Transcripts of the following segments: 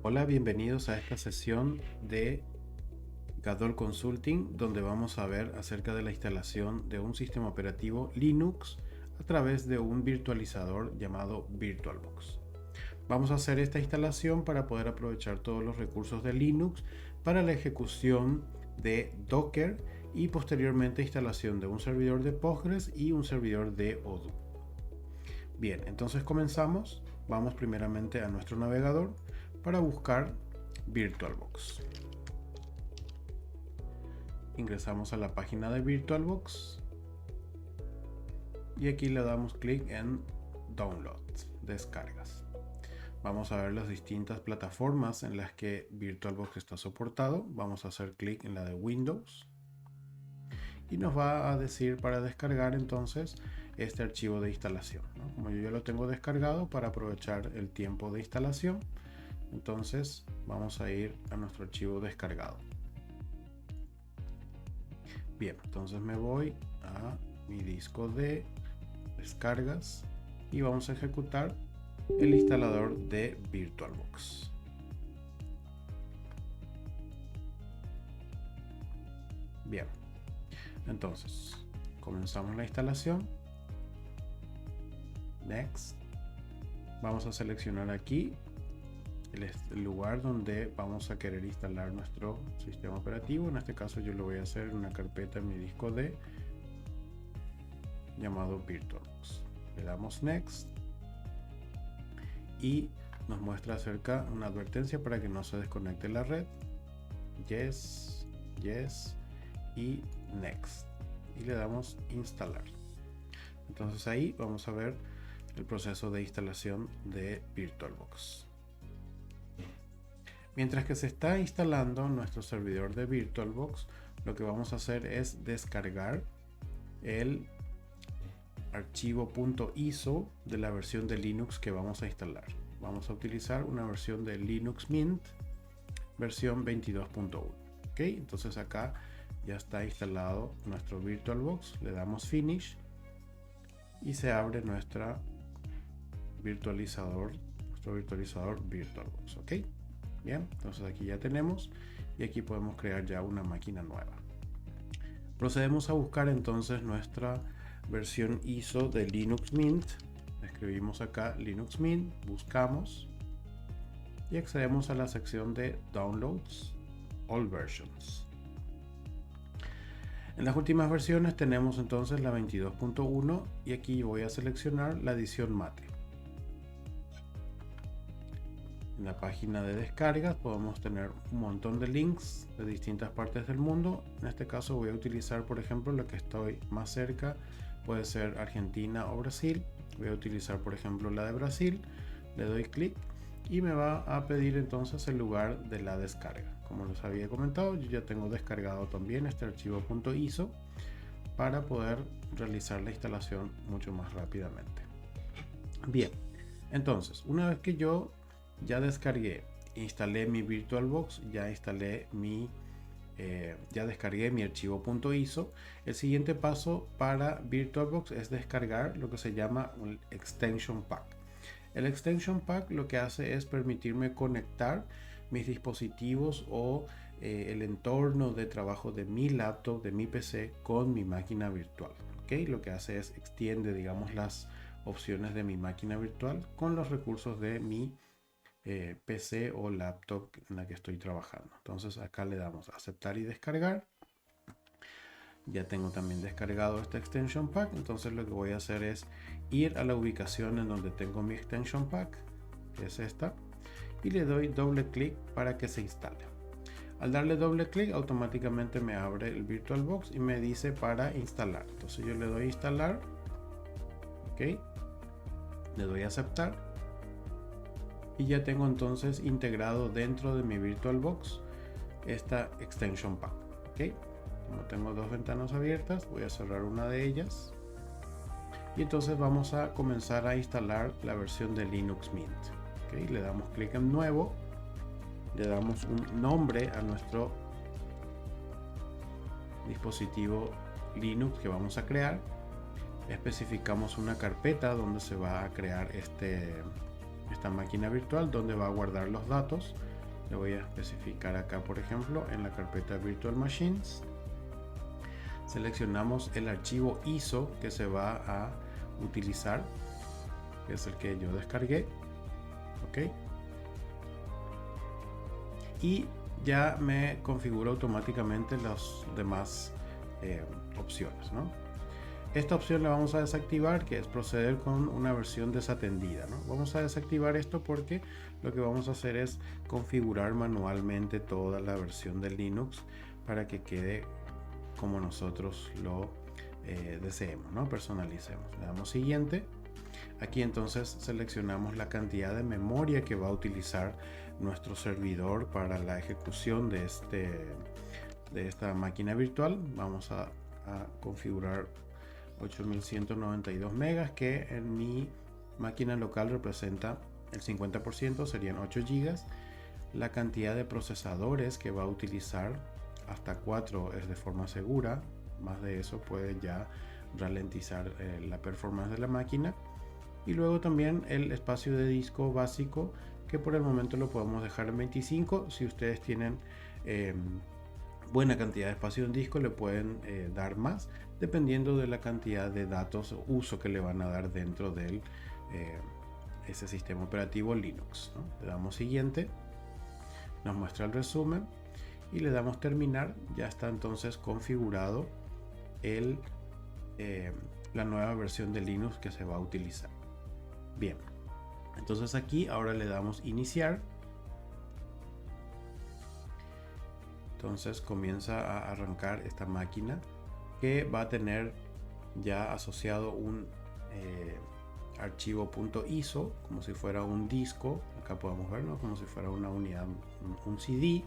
Hola, bienvenidos a esta sesión de Gadol Consulting, donde vamos a ver acerca de la instalación de un sistema operativo Linux a través de un virtualizador llamado VirtualBox. Vamos a hacer esta instalación para poder aprovechar todos los recursos de Linux para la ejecución de Docker y posteriormente instalación de un servidor de Postgres y un servidor de Odoo. Bien, entonces comenzamos. Vamos primeramente a nuestro navegador para buscar VirtualBox. Ingresamos a la página de VirtualBox y aquí le damos clic en Download, descargas. Vamos a ver las distintas plataformas en las que VirtualBox está soportado. Vamos a hacer clic en la de Windows y nos va a decir para descargar entonces este archivo de instalación, ¿no? Como yo ya lo tengo descargado, para aprovechar el tiempo de instalación, entonces vamos a ir a nuestro archivo descargado. Bien, entonces me voy a mi disco de descargas y vamos a ejecutar el instalador de VirtualBox. Bien, entonces comenzamos la instalación. Next. Vamos a seleccionar aquí el lugar donde vamos a querer instalar nuestro sistema operativo. En este caso yo lo voy a hacer en una carpeta en mi disco D llamado VirtualBox. Le damos Next y nos muestra acerca una advertencia para que no se desconecte la red. Yes, Yes y Next. Y le damos Instalar. Entonces ahí vamos a ver el proceso de instalación de VirtualBox. Mientras que se está instalando nuestro servidor de VirtualBox, lo que vamos a hacer es descargar el archivo .iso de la versión de Linux que vamos a instalar. Vamos a utilizar una versión de Linux Mint, versión 22.1. ¿Ok? Entonces acá ya está instalado nuestro VirtualBox. Le damos Finish y se abre nuestro virtualizador VirtualBox. ¿Ok? Bien, entonces aquí ya tenemos y aquí podemos crear ya una máquina nueva. Procedemos a buscar entonces nuestra versión ISO de Linux Mint. Escribimos acá Linux Mint, buscamos y accedemos a la sección de Downloads, All Versions. En las últimas versiones tenemos entonces la 22.1 y aquí voy a seleccionar la edición Mate. En la página de descargas podemos tener un montón de links de distintas partes del mundo. En este caso voy a utilizar, por ejemplo, la que estoy más cerca, puede ser Argentina o Brasil. Voy a utilizar, por ejemplo, la de Brasil. Le doy clic y me va a pedir entonces el lugar de la descarga. Como les había comentado, yo ya tengo descargado también este archivo .iso para poder realizar la instalación mucho más rápidamente. Bien, entonces una vez que yo ya descargué, instalé mi VirtualBox, ya descargué mi archivo .iso. El siguiente paso para VirtualBox es descargar lo que se llama un Extension Pack. El Extension Pack lo que hace es permitirme conectar mis dispositivos o el entorno de trabajo de mi laptop, de mi PC con mi máquina virtual. ¿Okay? Lo que hace es extiende, digamos, las opciones de mi máquina virtual con los recursos de mi PC o laptop en la que estoy trabajando. Entonces acá le damos a aceptar y descargar. Ya tengo también descargado este extension pack, entonces lo que voy a hacer es ir a la ubicación en donde tengo mi extension pack, que es esta, y le doy doble clic para que se instale. Al darle doble clic automáticamente me abre el VirtualBox y me dice para instalar. Entonces yo le doy a instalar, ok, le doy a aceptar y ya tengo entonces integrado dentro de mi VirtualBox esta extension pack. ¿Ok? Como tengo dos ventanas abiertas, voy a cerrar una de ellas y entonces vamos a comenzar a instalar la versión de Linux Mint. ¿Ok? Le damos clic en nuevo, le damos un nombre a nuestro dispositivo Linux que vamos a crear, especificamos una carpeta donde se va a crear esta máquina virtual, donde va a guardar los datos Le voy a especificar acá, por ejemplo, en la carpeta Virtual Machines. Seleccionamos el archivo ISO que se va a utilizar, que es el que yo descargué. Ok. Y ya me configura automáticamente las demás opciones, ¿no? Esta opción la vamos a desactivar, que es proceder con una versión desatendida, ¿no? Vamos a desactivar esto porque lo que vamos a hacer es configurar manualmente toda la versión de Linux para que quede como nosotros lo deseemos, ¿no? Personalicemos. Le damos siguiente. Aquí entonces seleccionamos la cantidad de memoria que va a utilizar nuestro servidor para la ejecución de esta máquina virtual. Vamos a configurar 8192 megas, que en mi máquina local representa el 50%, serían 8 gigas. La cantidad de procesadores que va a utilizar, hasta 4 es de forma segura, más de eso puede ya ralentizar la performance de la máquina. Y luego también el espacio de disco básico, que por el momento lo podemos dejar en 25. Si ustedes tienen buena cantidad de espacio en disco, le pueden dar más, dependiendo de la cantidad de datos o uso que le van a dar dentro de ese sistema operativo Linux, ¿no? Le damos siguiente, nos muestra el resumen y le damos terminar. Ya está entonces configurado la nueva versión de Linux que se va a utilizar. Bien, entonces aquí ahora le damos iniciar. Entonces comienza a arrancar esta máquina, que va a tener ya asociado un archivo .iso, como si fuera un disco. Acá podemos verlo como si fuera una unidad, un CD,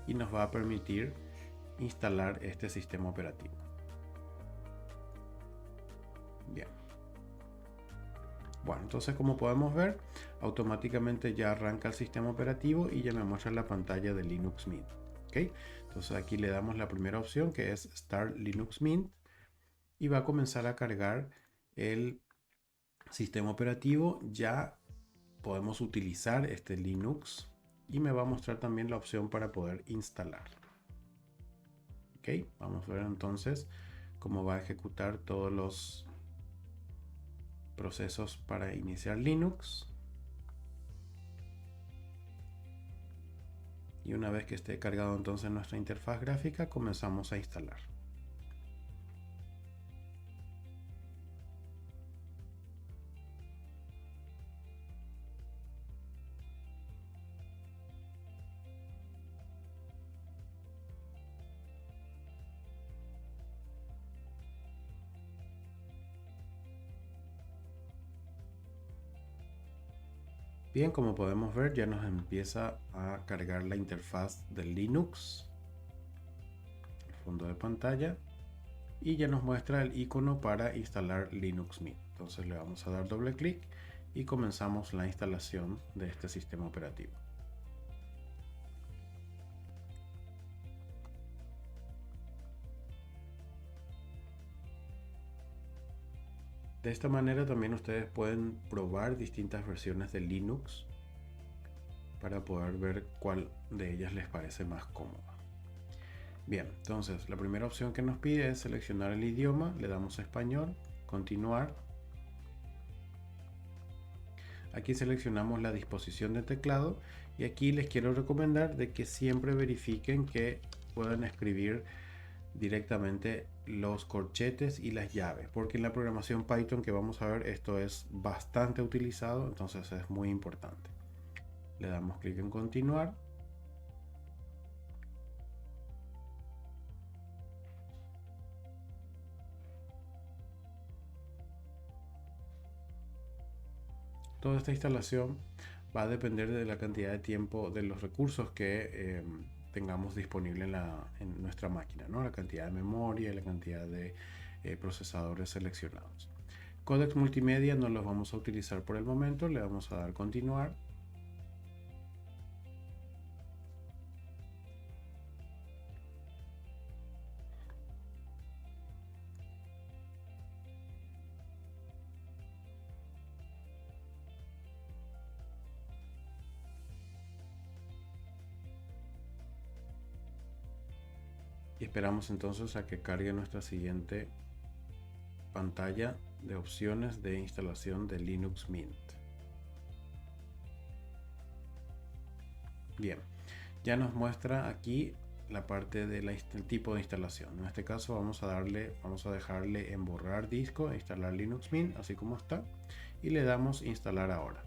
y nos va a permitir instalar este sistema operativo. Bien. Bueno, entonces como podemos ver, automáticamente ya arranca el sistema operativo y ya me muestra la pantalla de Linux Mint. ¿Okay? Entonces aquí le damos la primera opción, que es Start Linux Mint, y va a comenzar a cargar el sistema operativo. Ya podemos utilizar este Linux y me va a mostrar también la opción para poder instalar. ¿Okay? Vamos a ver entonces cómo va a ejecutar todos los procesos para iniciar Linux. Y una vez que esté cargado entonces nuestra interfaz gráfica, comenzamos a instalar. Bien, como podemos ver, ya nos empieza a cargar la interfaz del Linux, el fondo de pantalla, y ya nos muestra el icono para instalar Linux Mint. Entonces le vamos a dar doble clic y comenzamos la instalación de este sistema operativo. De esta manera también ustedes pueden probar distintas versiones de Linux para poder ver cuál de ellas les parece más cómoda. Bien, entonces la primera opción que nos pide es seleccionar el idioma. Le damos a español, continuar. Aquí seleccionamos la disposición de teclado y aquí les quiero recomendar de que siempre verifiquen que puedan escribir directamente los corchetes y las llaves, porque en la programación Python que vamos a ver esto es bastante utilizado, entonces es muy importante. Le damos clic en continuar. Toda esta instalación va a depender de la cantidad de tiempo, de los recursos que tengamos disponible en nuestra máquina, ¿no? La cantidad de memoria y la cantidad de procesadores seleccionados. Códex multimedia no los vamos a utilizar por el momento. Le vamos a dar continuar. y esperamos entonces a que cargue nuestra siguiente pantalla de opciones de instalación de Linux Mint. Bien, ya nos muestra aquí la parte del tipo de instalación. En este caso vamos a dejarle en borrar disco e instalar Linux Mint así como está, y le damos instalar ahora.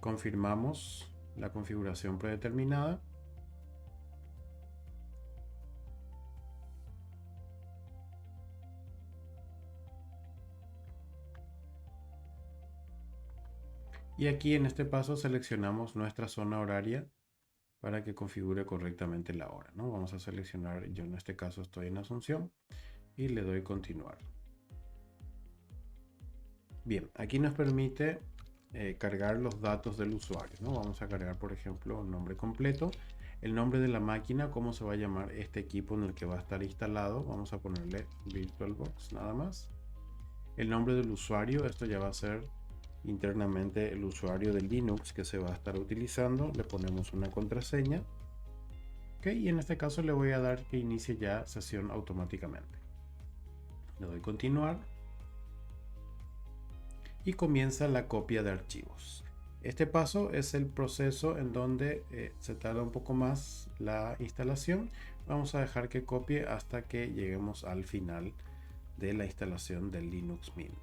Confirmamos la configuración predeterminada. Y aquí en este paso seleccionamos nuestra zona horaria para que configure correctamente la hora, ¿no? Vamos a seleccionar, yo en este caso estoy en Asunción, y le doy continuar. Bien, aquí nos permite cargar los datos del usuario, ¿no? Vamos a cargar, por ejemplo, el nombre completo, el nombre de la máquina, cómo se va a llamar este equipo en el que va a estar instalado. Vamos a ponerle VirtualBox nada más. El nombre del usuario, esto ya va a ser internamente el usuario de Linux que se va a estar utilizando. Le ponemos una contraseña. Ok, y en este caso le voy a dar que inicie ya sesión automáticamente. Le doy continuar. Y comienza la copia de archivos. Este paso es el proceso en donde se tarda un poco más la instalación. Vamos a dejar que copie hasta que lleguemos al final de la instalación del Linux Mint.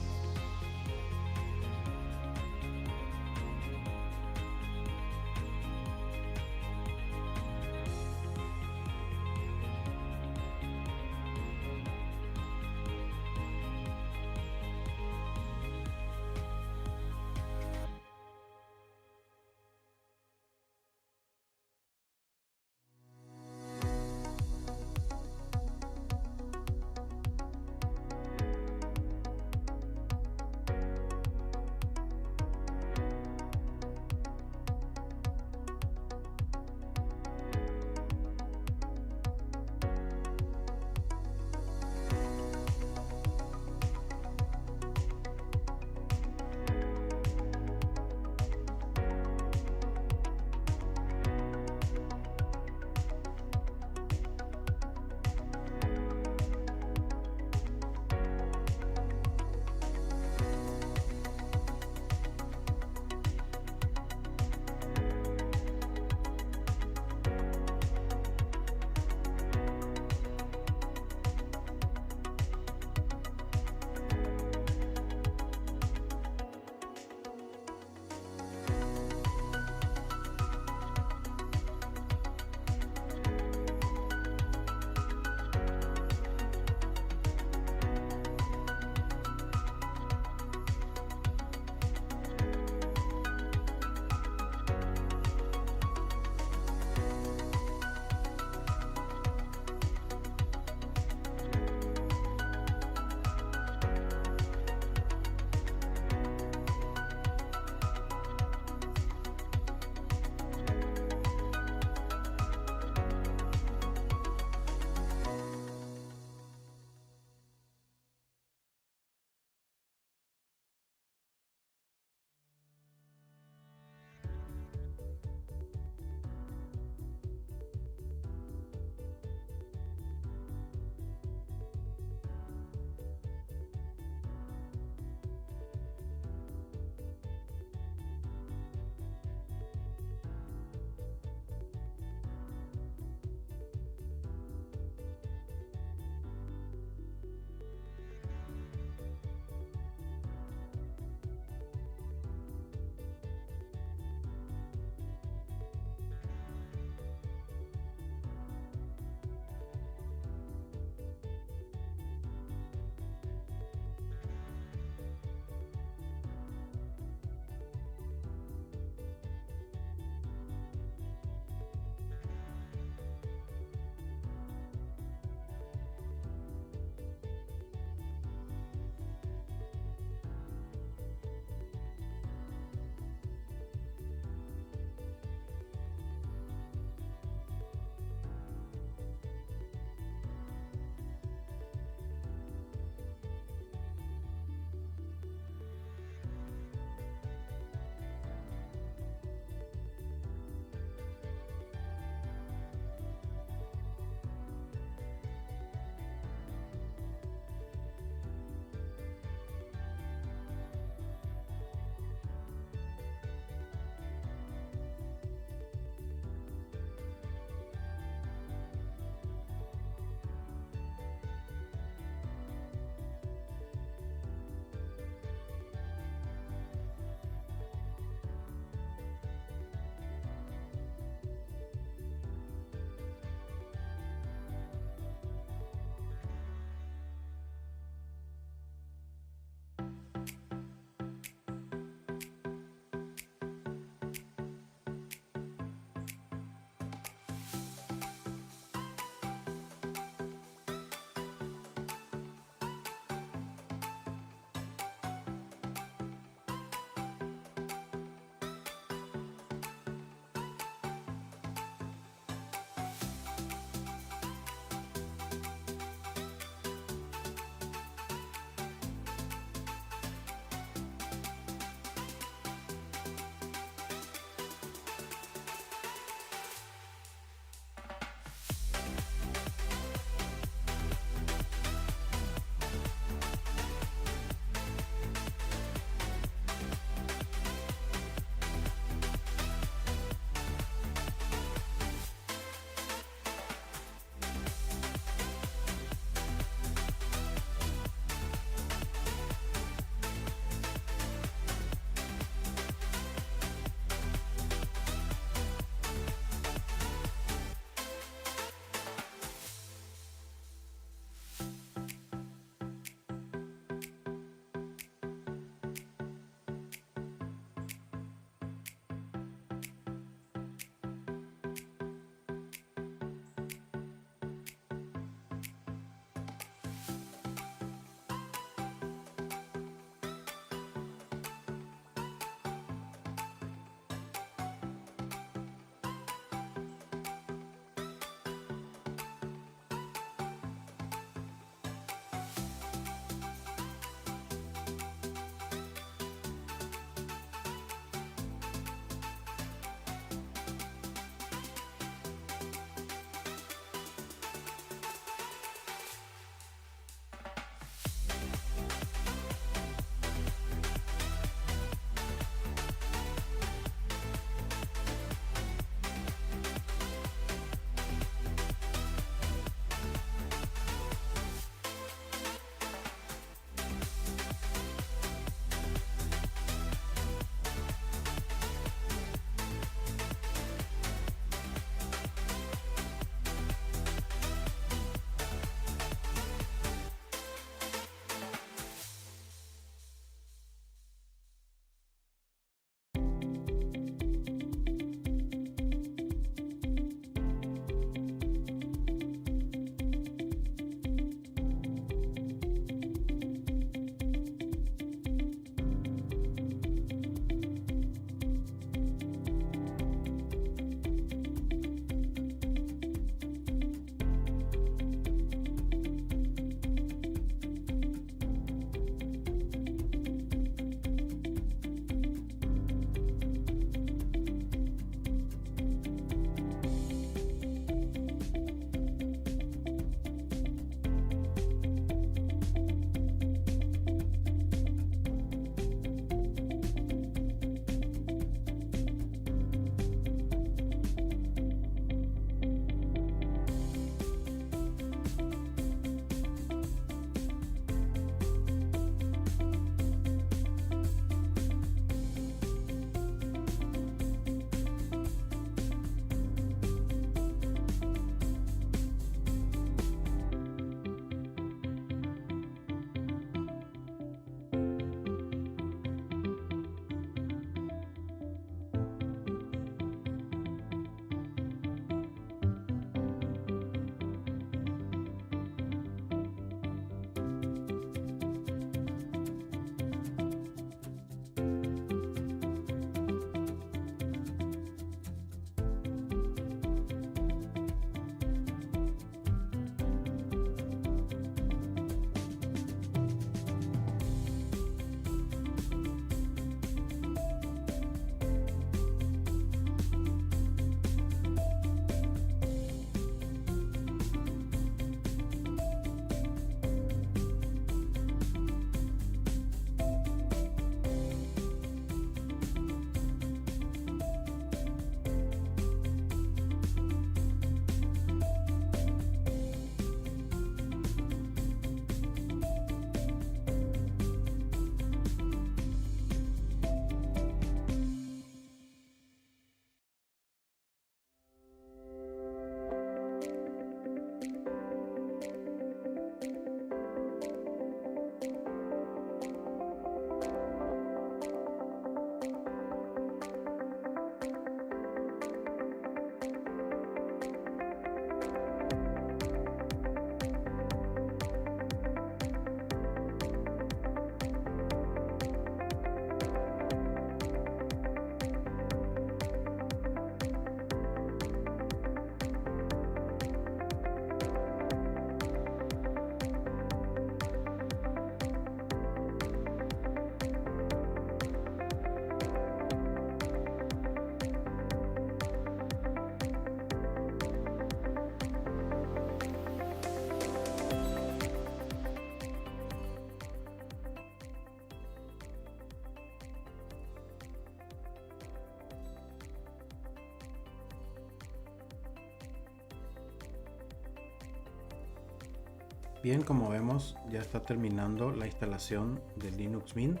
Bien, como vemos, ya está terminando la instalación de Linux Mint.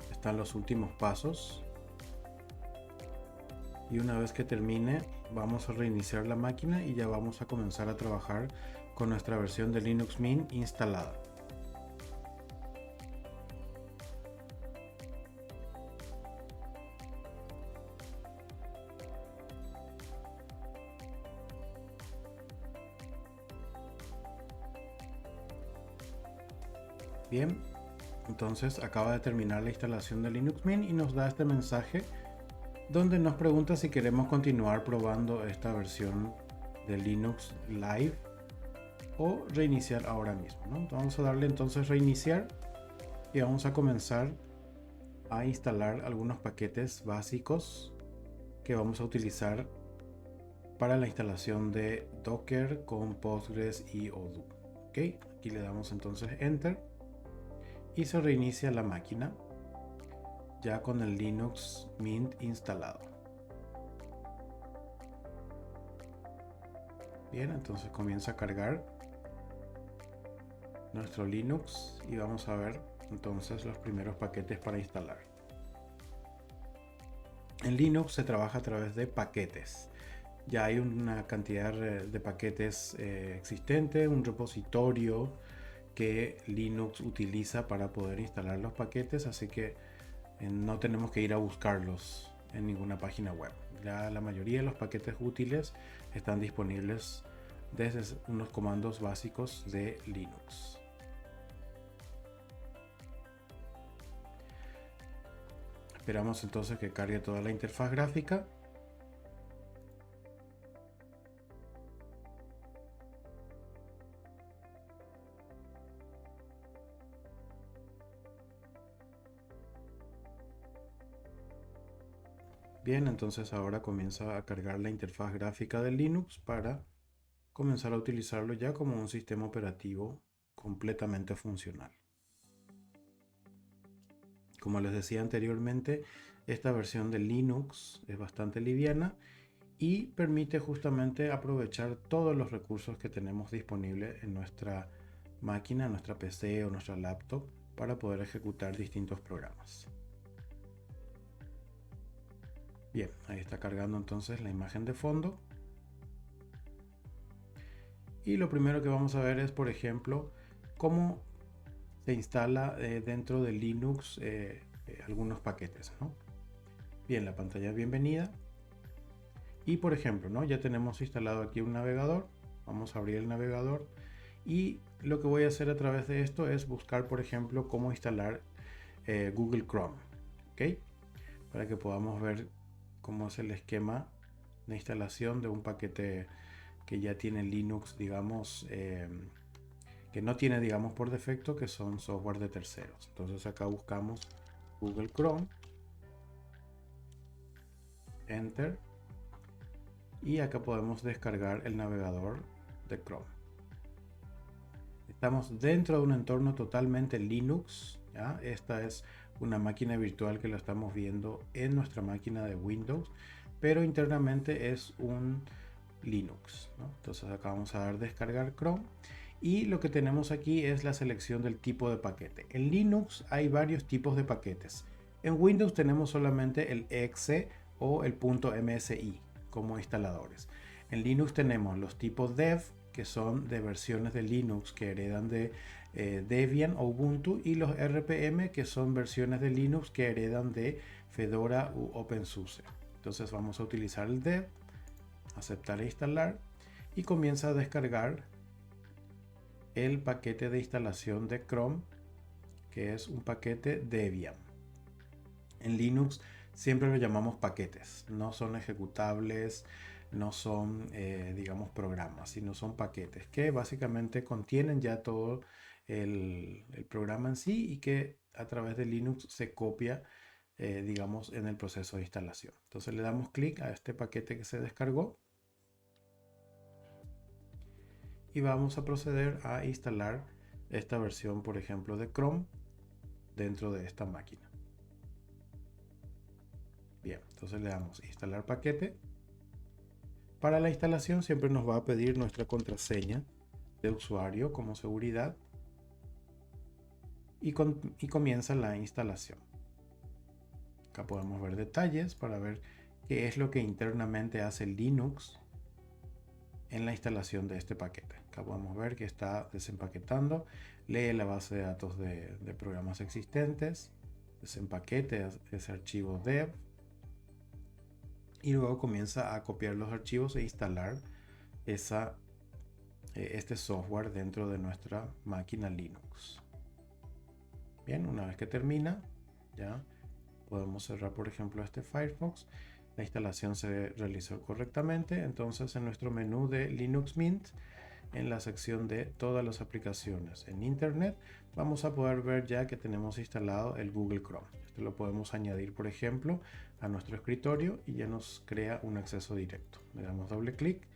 Están los últimos pasos. Y una vez que termine, vamos a reiniciar la máquina y ya vamos a comenzar a trabajar con nuestra versión de Linux Mint instalada. Bien, entonces acaba de terminar la instalación de Linux Mint y nos da este mensaje donde nos pregunta si queremos continuar probando esta versión de Linux Live o reiniciar ahora mismo, ¿no? Vamos a darle entonces reiniciar y vamos a comenzar a instalar algunos paquetes básicos que vamos a utilizar para la instalación de Docker con Postgres y Odoo. Ok, aquí le damos entonces Enter y se reinicia la máquina ya con el Linux Mint instalado. Bien, entonces comienza a cargar nuestro Linux y vamos a ver entonces los primeros paquetes para instalar. En Linux se trabaja a través de paquetes. Ya hay una cantidad de paquetes existente, un repositorio que Linux utiliza para poder instalar los paquetes, así que no tenemos que ir a buscarlos en ninguna página web. Ya la mayoría de los paquetes útiles están disponibles desde unos comandos básicos de Linux. Esperamos entonces que cargue toda la interfaz gráfica. Bien, entonces ahora comienza a cargar la interfaz gráfica de Linux para comenzar a utilizarlo ya como un sistema operativo completamente funcional. Como les decía anteriormente, esta versión de Linux es bastante liviana y permite justamente aprovechar todos los recursos que tenemos disponibles en nuestra máquina, nuestra PC o nuestra laptop para poder ejecutar distintos programas. Bien, ahí está cargando entonces la imagen de fondo. Y lo primero que vamos a ver es, por ejemplo, cómo se instala dentro de Linux algunos paquetes, ¿no? Bien, la pantalla de bienvenida. Y por ejemplo, ¿no? Ya tenemos instalado aquí un navegador. Vamos a abrir el navegador. Y lo que voy a hacer a través de esto es buscar, por ejemplo, cómo instalar Google Chrome. ¿Ok? Para que podamos ver cómo es el esquema de instalación de un paquete que ya tiene Linux, digamos, que no tiene, digamos, por defecto, que son software de terceros. Entonces acá buscamos Google Chrome, Enter, y acá podemos descargar el navegador de Chrome. Estamos dentro de un entorno totalmente Linux, ¿ya? Esta es una máquina virtual que lo estamos viendo en nuestra máquina de Windows, pero internamente es un Linux, ¿no? Entonces acá vamos a dar descargar Chrome y lo que tenemos aquí es la selección del tipo de paquete. En Linux hay varios tipos de paquetes. En Windows tenemos solamente el .exe o el .msi como instaladores. En Linux tenemos los tipos dev, que son de versiones de Linux que heredan de Debian o Ubuntu, y los RPM, que son versiones de Linux que heredan de Fedora u OpenSUSE. Entonces vamos a utilizar el dev, aceptar e instalar, y comienza a descargar el paquete de instalación de Chrome, que es un paquete Debian. En Linux siempre lo llamamos paquetes, no son ejecutables, no son digamos programas, sino son paquetes que básicamente contienen ya todo el programa en sí y que a través de Linux se copia digamos en el proceso de instalación. Entonces le damos clic a este paquete que se descargó y vamos a proceder a instalar esta versión, por ejemplo, de Chrome dentro de esta máquina. Bien, entonces le damos instalar paquete. Para la instalación siempre nos va a pedir nuestra contraseña de usuario como seguridad y comienza la instalación. Acá podemos ver detalles para ver qué es lo que internamente hace Linux en la instalación de este paquete. Acá podemos ver que está desempaquetando, lee la base de datos de programas existentes, desempaquete ese archivo dev y luego comienza a copiar los archivos e instalar este software dentro de nuestra máquina Linux. Bien, una vez que termina, ya podemos cerrar, por ejemplo, este Firefox. La instalación se realizó correctamente. Entonces, en nuestro menú de Linux Mint, en la sección de todas las aplicaciones en Internet, vamos a poder ver ya que tenemos instalado el Google Chrome. Esto lo podemos añadir, por ejemplo, a nuestro escritorio y ya nos crea un acceso directo. Le damos doble clic.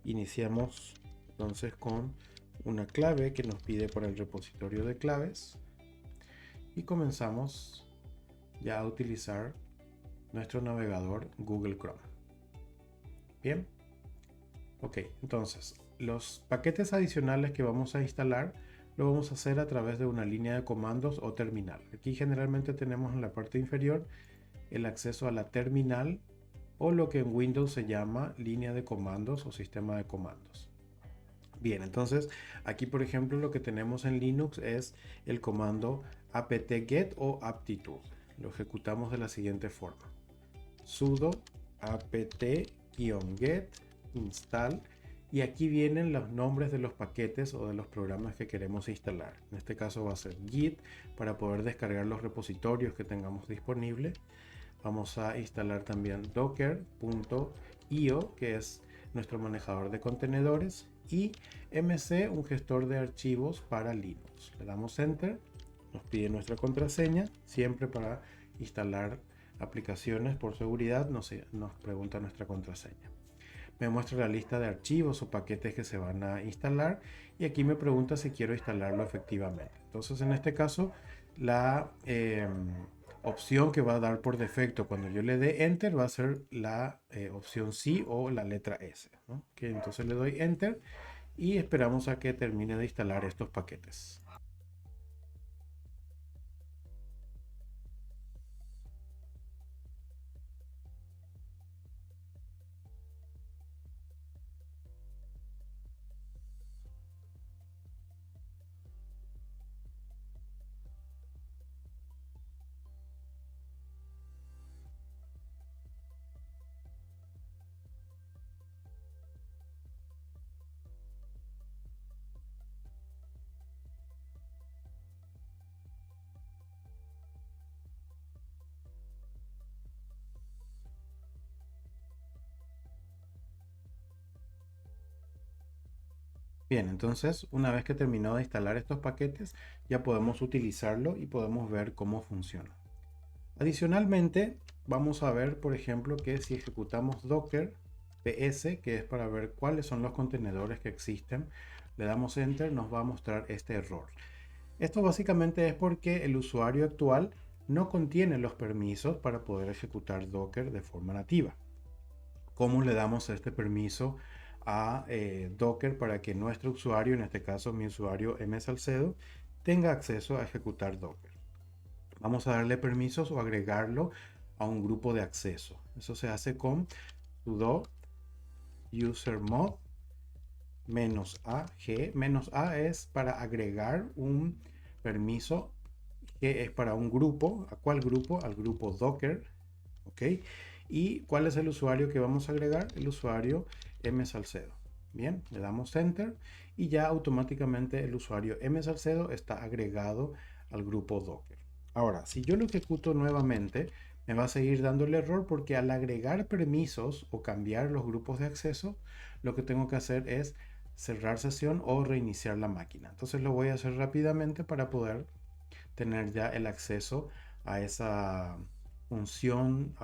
Iniciamos entonces con una clave que nos pide por el repositorio de claves y comenzamos ya a utilizar nuestro navegador Google Chrome. Bien, ok, entonces los paquetes adicionales que vamos a instalar lo vamos a hacer a través de una línea de comandos o terminal. Aquí generalmente tenemos en la parte inferior el acceso a la terminal o lo que en Windows se llama línea de comandos o sistema de comandos. Bien, entonces aquí por ejemplo lo que tenemos en Linux es el comando apt-get o aptitude. Lo ejecutamos de la siguiente forma: sudo apt-get install, y aquí vienen los nombres de los paquetes o de los programas que queremos instalar. En este caso va a ser git para poder descargar los repositorios que tengamos disponibles. Vamos a instalar también docker.io, que es nuestro manejador de contenedores, y mc, un gestor de archivos para Linux. Le damos enter, nos pide nuestra contraseña. Siempre para instalar aplicaciones por seguridad nos pregunta nuestra contraseña. Me muestra la lista de archivos o paquetes que se van a instalar y aquí me pregunta si quiero instalarlo efectivamente. Entonces en este caso la opción que va a dar por defecto cuando yo le dé enter va a ser la opción sí o la letra S, ¿no? Que entonces le doy enter y esperamos a que termine de instalar estos paquetes. Bien, entonces una vez que terminó de instalar estos paquetes, ya podemos utilizarlo y podemos ver cómo funciona. Adicionalmente, vamos a ver, por ejemplo, que si ejecutamos docker ps, que es para ver cuáles son los contenedores que existen, le damos enter, nos va a mostrar este error. Esto básicamente es porque el usuario actual no contiene los permisos para poder ejecutar docker de forma nativa. ¿Cómo le damos este permiso a docker para que nuestro usuario, en este caso mi usuario M. Salcedo, tenga acceso a ejecutar docker? Vamos a darle permisos o agregarlo a un grupo de acceso. Eso se hace con sudo usermod -a. -a es para agregar un permiso que es para un grupo. ¿A cuál grupo? Al grupo docker. ¿Ok? ¿Y cuál es el usuario que vamos a agregar? El usuario M. Salcedo. Bien, le damos enter y ya automáticamente el usuario M. Salcedo está agregado al grupo docker. Ahora, si yo lo ejecuto nuevamente, me va a seguir dando el error porque al agregar permisos o cambiar los grupos de acceso, lo que tengo que hacer es cerrar sesión o reiniciar la máquina. Entonces lo voy a hacer rápidamente para poder tener ya el acceso a esa función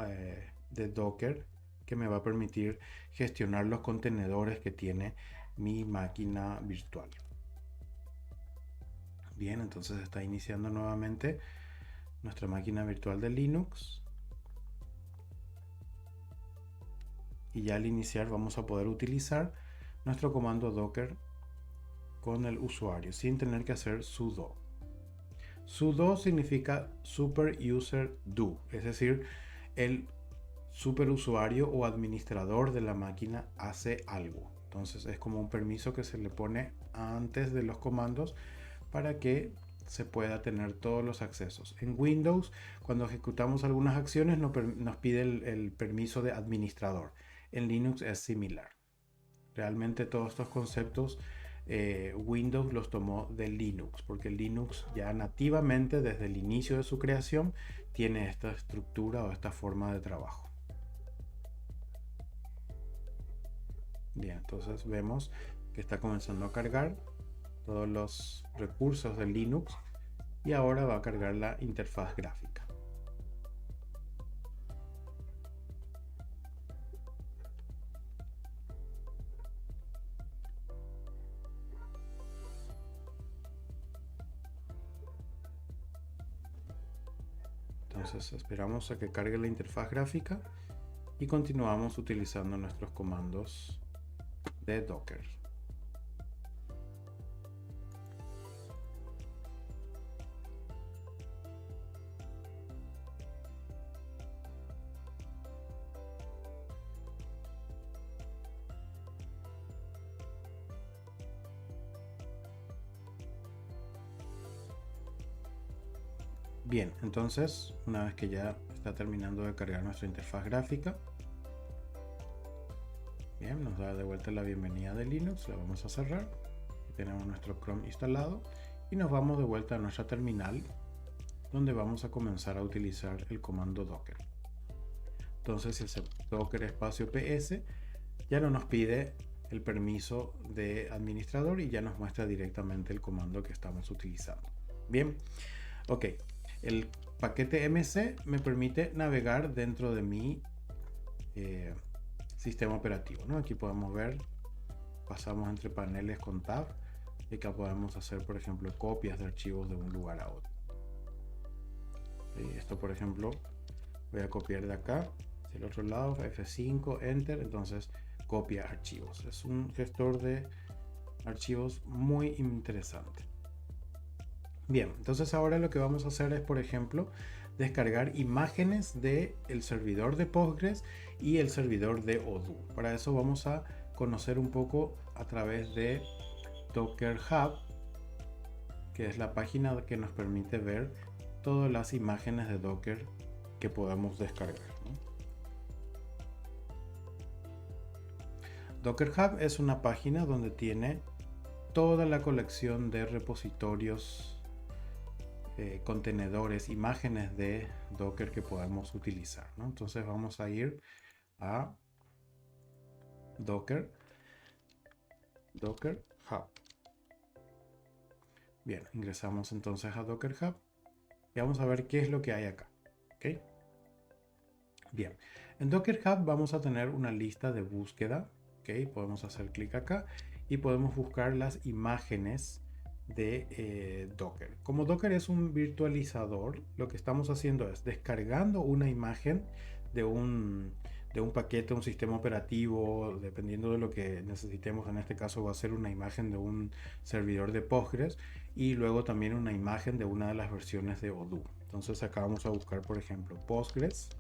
de Docker que me va a permitir gestionar los contenedores que tiene mi máquina virtual. Bien, entonces está iniciando nuevamente nuestra máquina virtual de Linux. Y ya al iniciar vamos a poder utilizar nuestro comando docker con el usuario sin tener que hacer sudo. Sudo significa super user do, es decir, el superusuario o administrador de la máquina hace algo. Entonces es como un permiso que se le pone antes de los comandos para que se pueda tener todos los accesos. En Windows, cuando ejecutamos algunas acciones, nos pide el permiso de administrador. En Linux es similar. Realmente todos estos conceptos Windows los tomó de Linux, porque Linux ya nativamente desde el inicio de su creación tiene esta estructura o esta forma de trabajo. Bien, entonces vemos que está comenzando a cargar todos los recursos de Linux y ahora va a cargar la interfaz gráfica. Entonces esperamos a que cargue la interfaz gráfica y continuamos utilizando nuestros comandos de Docker. Bien, entonces una vez que ya está terminando de cargar nuestra interfaz gráfica, bien, nos da de vuelta la bienvenida de Linux, la vamos a cerrar. Aquí tenemos nuestro Chrome instalado y nos vamos de vuelta a nuestra terminal, donde vamos a comenzar a utilizar el comando docker. Entonces, si el docker espacio ps ya no nos pide el permiso de administrador y ya nos muestra directamente el comando que estamos utilizando. Bien, ok. El paquete mc me permite navegar dentro de mi sistema operativo, ¿no? Aquí podemos ver, pasamos entre paneles con tab y acá podemos hacer, por ejemplo, copias de archivos de un lugar a otro. Esto, por ejemplo, voy a copiar de acá hacia el otro lado, F5, Enter, entonces copia archivos. Es un gestor de archivos muy interesante. Bien, entonces ahora lo que vamos a hacer es, por ejemplo, descargar imágenes del servidor de Postgres y el servidor de Odoo. Para eso vamos a conocer un poco a través de Docker Hub, que es la página que nos permite ver todas las imágenes de Docker que podamos descargar, ¿no? Docker Hub es una página donde tiene toda la colección de repositorios, contenedores, imágenes de Docker que podemos utilizar, ¿no? Entonces vamos a ir a Docker Hub. Bien, ingresamos entonces a Docker Hub y vamos a ver qué es lo que hay acá. ¿Okay? Bien, en Docker Hub vamos a tener una lista de búsqueda. ¿Okay? Podemos hacer clic acá y podemos buscar las imágenes de Docker. Como Docker es un virtualizador, lo que estamos haciendo es descargando una imagen de un paquete, un sistema operativo, dependiendo de lo que necesitemos. En este caso va a ser una imagen de un servidor de Postgres y luego también una imagen de una de las versiones de Odoo. Entonces acá vamos a buscar, por ejemplo, Postgres,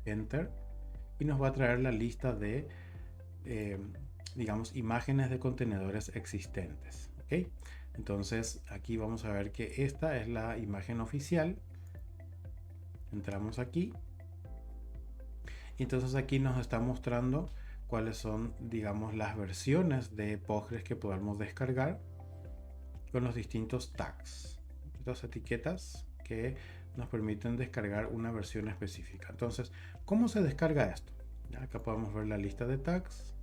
Enter, y nos va a traer la lista de digamos, imágenes de contenedores existentes. ¿Okay? Entonces aquí vamos a ver que esta es la imagen oficial. Entramos aquí y entonces aquí nos está mostrando cuáles son, digamos, las versiones de Postgres que podemos descargar con los distintos tags, estas etiquetas que nos permiten descargar una versión específica. Entonces, ¿cómo se descarga esto? Acá podemos ver la lista de tags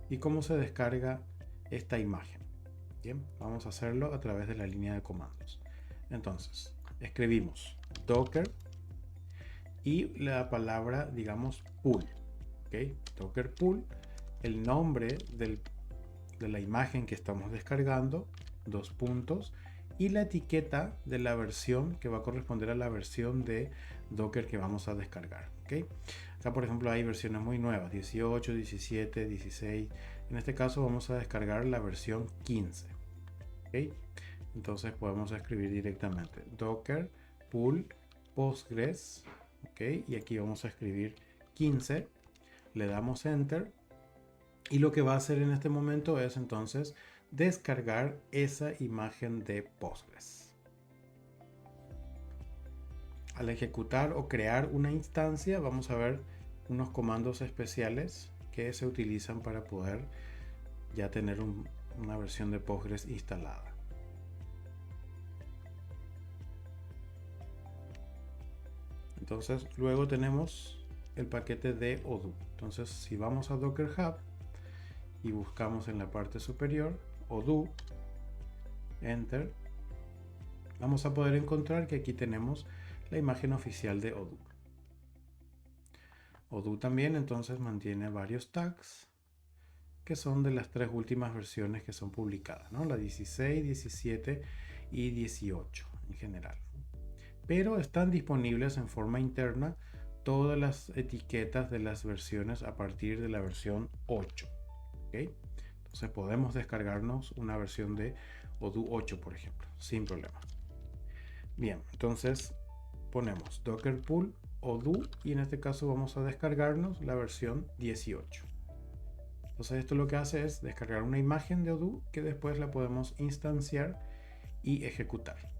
y cómo se descarga esta imagen. Bien, vamos a hacerlo a través de la línea de comandos. Entonces, escribimos docker y la palabra, digamos, pool. ¿Okay? Docker pool, el nombre de la imagen que estamos descargando, 2 puntos, y la etiqueta de la versión que va a corresponder a la versión de Docker que vamos a descargar. ¿Okay? Acá por ejemplo hay versiones muy nuevas, 18, 17, 16. En este caso vamos a descargar la versión 15. ¿Okay? Entonces podemos escribir directamente docker pull postgres, ¿okay? Y aquí vamos a escribir 15, le damos enter y lo que va a hacer en este momento es entonces descargar esa imagen de Postgres. Al ejecutar o crear una instancia vamos a ver unos comandos especiales que se utilizan para poder ya tener una versión de Postgres instalada. Entonces luego tenemos el paquete de Odoo. Entonces si vamos a Docker Hub y buscamos en la parte superior Odoo, enter, vamos a poder encontrar que aquí tenemos la imagen oficial de Odoo. Odoo también entonces mantiene varios tags que son de las 3 últimas versiones que son publicadas, ¿no? La 16, 17 y 18 en general. Pero están disponibles en forma interna todas las etiquetas de las versiones a partir de la versión 8. ¿Okay? Entonces podemos descargarnos una versión de Odoo 8, por ejemplo, sin problema. Bien, entonces ponemos docker pull Odoo y en este caso vamos a descargarnos la versión 18. Entonces esto lo que hace es descargar una imagen de Odoo que después la podemos instanciar y ejecutar.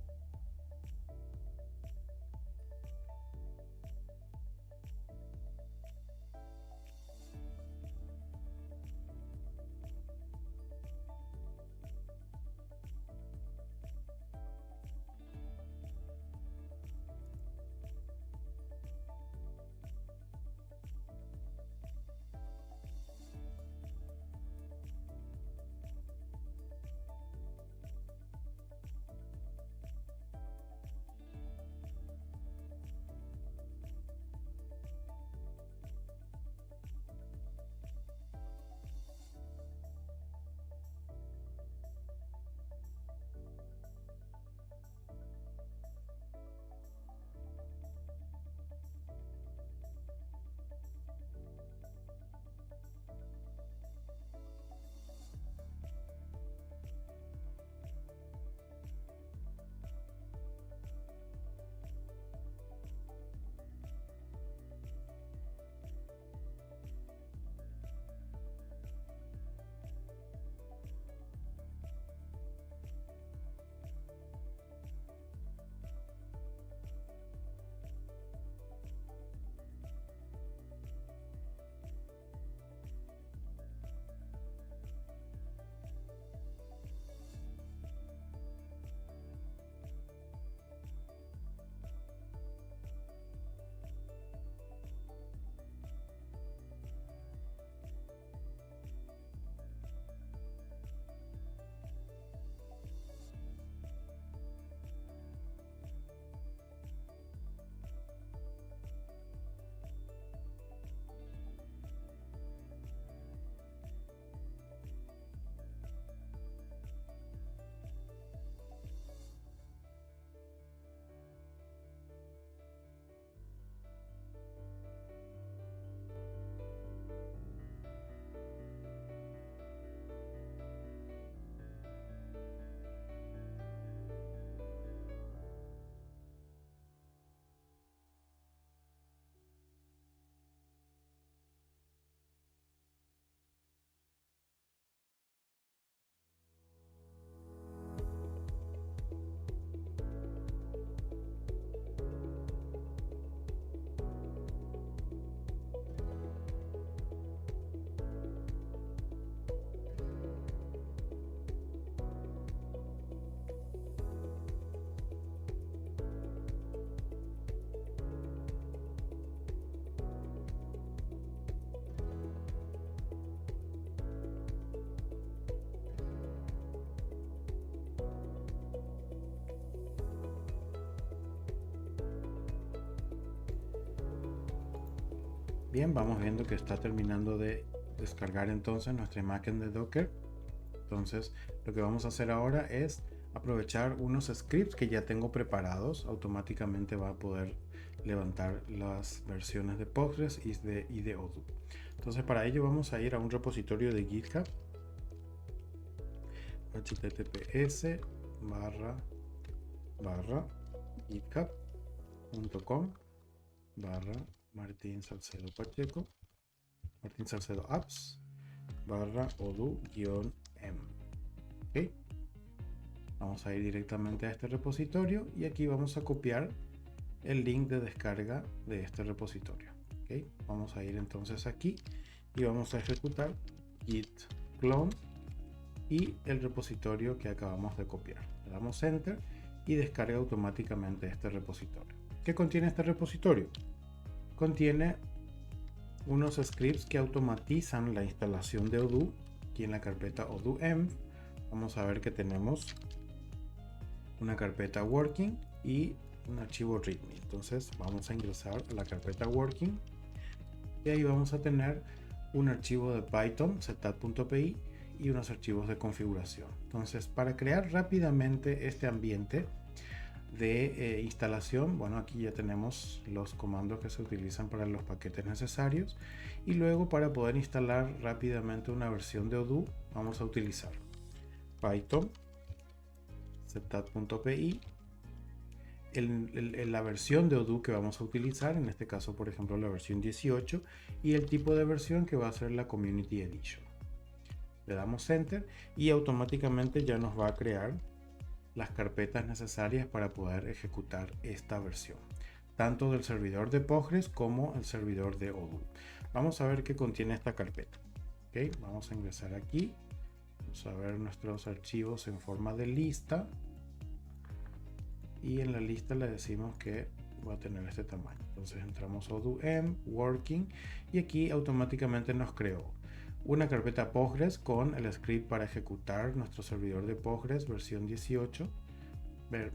Bien, vamos viendo que está terminando de descargar entonces nuestra imagen de Docker. Entonces lo que vamos a hacer ahora es aprovechar unos scripts que ya tengo preparados. Automáticamente va a poder levantar las versiones de Postgres y de Odoo. Entonces para ello vamos a ir a un repositorio de GitHub, https://github.com/Martín Salcedo Pacheco, Martín Salcedo Apps /Odoo-m. ¿Okay? Vamos a ir directamente a este repositorio y aquí vamos a copiar el link de descarga de este repositorio. ¿Okay? Vamos a ir entonces aquí y vamos a ejecutar git clone y el repositorio que acabamos de copiar. Le damos enter y descarga automáticamente este repositorio. ¿Qué contiene este repositorio? Contiene unos scripts que automatizan la instalación de Odoo. Aquí en la carpeta Odoo-env vamos a ver que tenemos una carpeta working y un archivo readme. Entonces vamos a ingresar a la carpeta working y ahí vamos a tener un archivo de Python setup.py y unos archivos de configuración. Entonces, para crear rápidamente este ambiente de instalación, bueno, aquí ya tenemos los comandos que se utilizan para los paquetes necesarios, y luego para poder instalar rápidamente una versión de Odoo vamos a utilizar Python setup.py, la versión de Odoo que vamos a utilizar, en este caso por ejemplo la versión 18, y el tipo de versión que va a ser la Community Edition. Le damos enter y automáticamente ya nos va a crear las carpetas necesarias para poder ejecutar esta versión, tanto del servidor de Postgres como el servidor de Odoo. Vamos a ver qué contiene esta carpeta. ¿Okay? Vamos a ingresar aquí, vamos a ver nuestros archivos en forma de lista y en la lista le decimos que va a tener este tamaño. Entonces entramos a Odoo-env, working, y aquí automáticamente nos creó una carpeta Postgres con el script para ejecutar nuestro servidor de Postgres versión 18,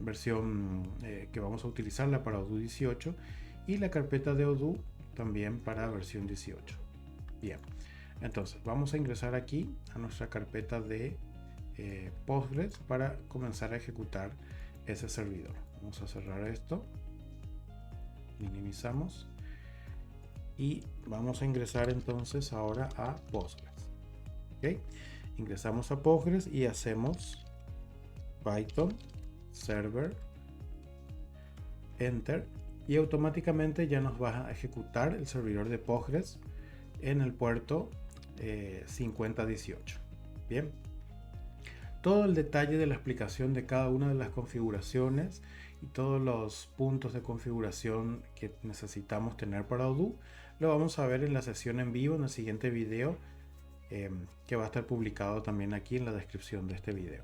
versión que vamos a utilizarla para Odoo 18, y la carpeta de Odoo también para versión 18. Bien, entonces vamos a ingresar aquí a nuestra carpeta de Postgres para comenzar a ejecutar ese servidor. Vamos a cerrar esto, minimizamos y vamos a ingresar entonces ahora a Postgres. ¿Okay? Ingresamos a Postgres y hacemos Python server enter y automáticamente ya nos va a ejecutar el servidor de Postgres en el puerto 5018. Bien, todo el detalle de la explicación de cada una de las configuraciones y todos los puntos de configuración que necesitamos tener para Odoo lo vamos a ver en la sesión en vivo en el siguiente video, que va a estar publicado también aquí en la descripción de este video.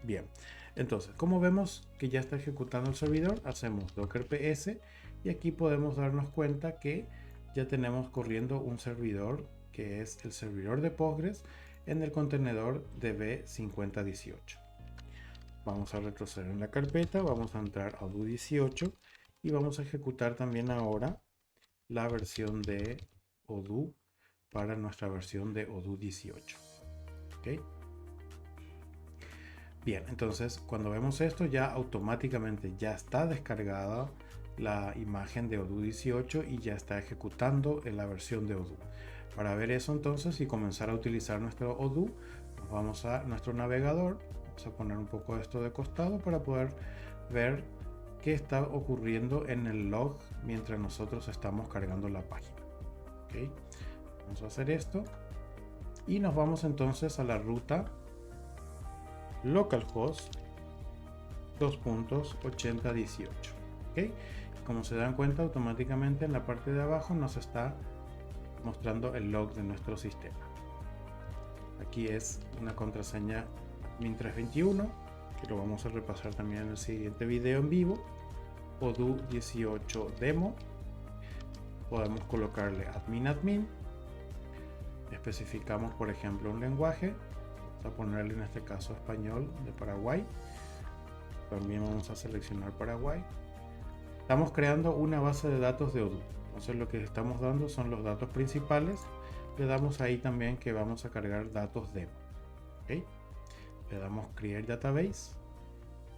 Bien, entonces como vemos que ya está ejecutando el servidor, hacemos docker ps y aquí podemos darnos cuenta que ya tenemos corriendo un servidor que es el servidor de Postgres en el contenedor db5018. Vamos a retroceder en la carpeta, vamos a entrar a Odoo 18 y vamos a ejecutar también ahora la versión de Odoo para nuestra versión de Odoo 18. ¿Okay? Bien, entonces cuando vemos esto ya automáticamente ya está descargada la imagen de Odoo 18 y ya está ejecutando en la versión de Odoo. Para ver eso entonces y comenzar a utilizar nuestro Odoo, nos vamos a nuestro navegador, vamos a poner un poco esto de costado para poder ver qué está ocurriendo en el log mientras nosotros estamos cargando la página. ¿Okay? Vamos a hacer esto y nos vamos entonces a la ruta localhost 2.8018. ¿Okay? Como se dan cuenta, automáticamente en la parte de abajo nos está mostrando el log de nuestro sistema. Aquí es una contraseña admin321 que lo vamos a repasar también en el siguiente video en vivo. Odoo 18 demo, podemos colocarle admin, especificamos por ejemplo un lenguaje, vamos a ponerle en este caso español de Paraguay, también vamos a seleccionar Paraguay. Estamos creando una base de datos de Odoo, entonces lo que estamos dando son los datos principales, le damos ahí también que vamos a cargar datos demo. ¿Okay? Le damos create database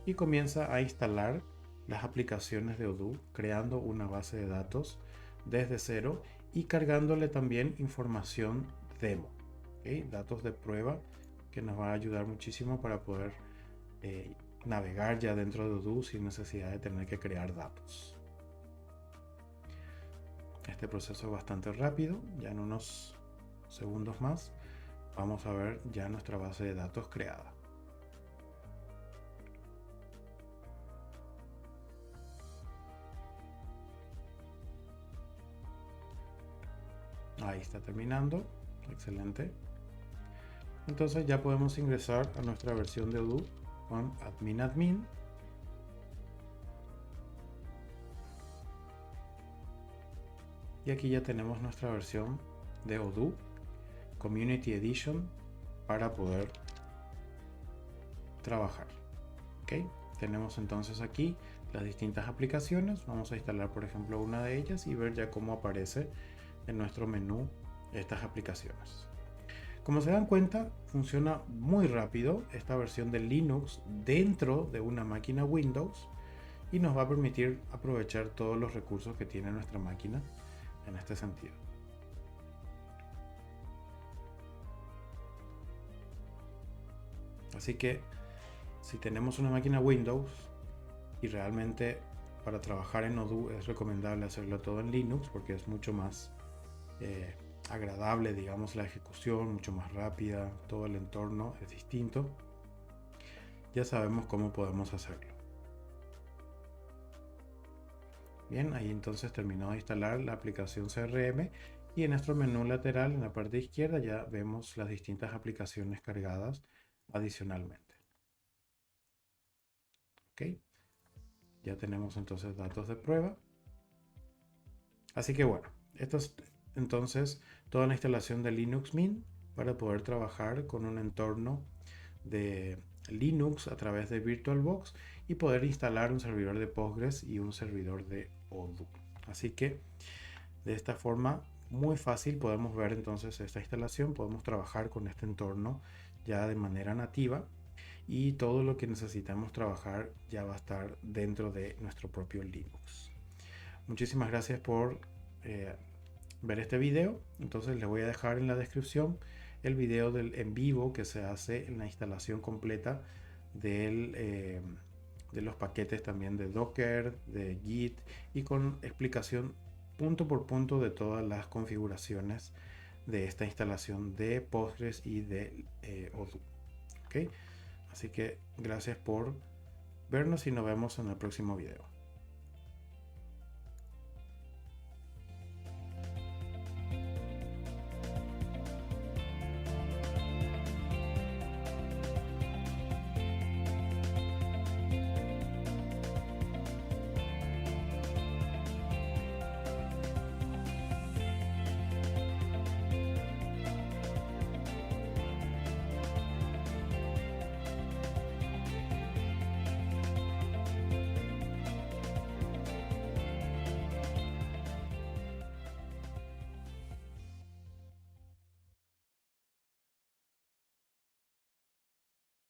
y comienza a instalar las aplicaciones de Odoo, creando una base de datos desde cero y cargándole también información demo, ¿okay? Datos de prueba que nos va a ayudar muchísimo para poder navegar ya dentro de Odoo sin necesidad de tener que crear datos. Este proceso es bastante rápido, ya en unos segundos más vamos a ver ya nuestra base de datos creada. Ahí está terminando, excelente. Entonces ya podemos ingresar a nuestra versión de Odoo con admin. Y aquí ya tenemos nuestra versión de Odoo Community Edition para poder trabajar. ¿Ok? Tenemos entonces aquí las distintas aplicaciones. Vamos a instalar, por ejemplo, una de ellas y ver ya cómo aparece en nuestro menú estas aplicaciones. Como se dan cuenta, funciona muy rápido esta versión de Linux dentro de una máquina Windows y nos va a permitir aprovechar todos los recursos que tiene nuestra máquina en este sentido. Así que si tenemos una máquina Windows y realmente para trabajar en Odoo es recomendable hacerlo todo en Linux porque es mucho más agradable, digamos, la ejecución, mucho más rápida, todo el entorno es distinto. Ya sabemos cómo podemos hacerlo. Bien, ahí entonces terminó de instalar la aplicación CRM y en nuestro menú lateral en la parte izquierda ya vemos las distintas aplicaciones cargadas adicionalmente. Ok, ya tenemos entonces datos de prueba. Así que bueno, esto es entonces toda la instalación de Linux Mint para poder trabajar con un entorno de Linux a través de VirtualBox y poder instalar un servidor de Postgres y un servidor de Odoo. Así que de esta forma muy fácil podemos ver entonces esta instalación, podemos trabajar con este entorno ya de manera nativa y todo lo que necesitamos trabajar ya va a estar dentro de nuestro propio Linux. Muchísimas gracias por ver este video. Entonces les voy a dejar en la descripción el video del en vivo que se hace en la instalación completa de los paquetes también de Docker, de Git y con explicación punto por punto de todas las configuraciones de esta instalación de Postgres y de Odoo. ¿Okay? Así que gracias por vernos y nos vemos en el próximo video.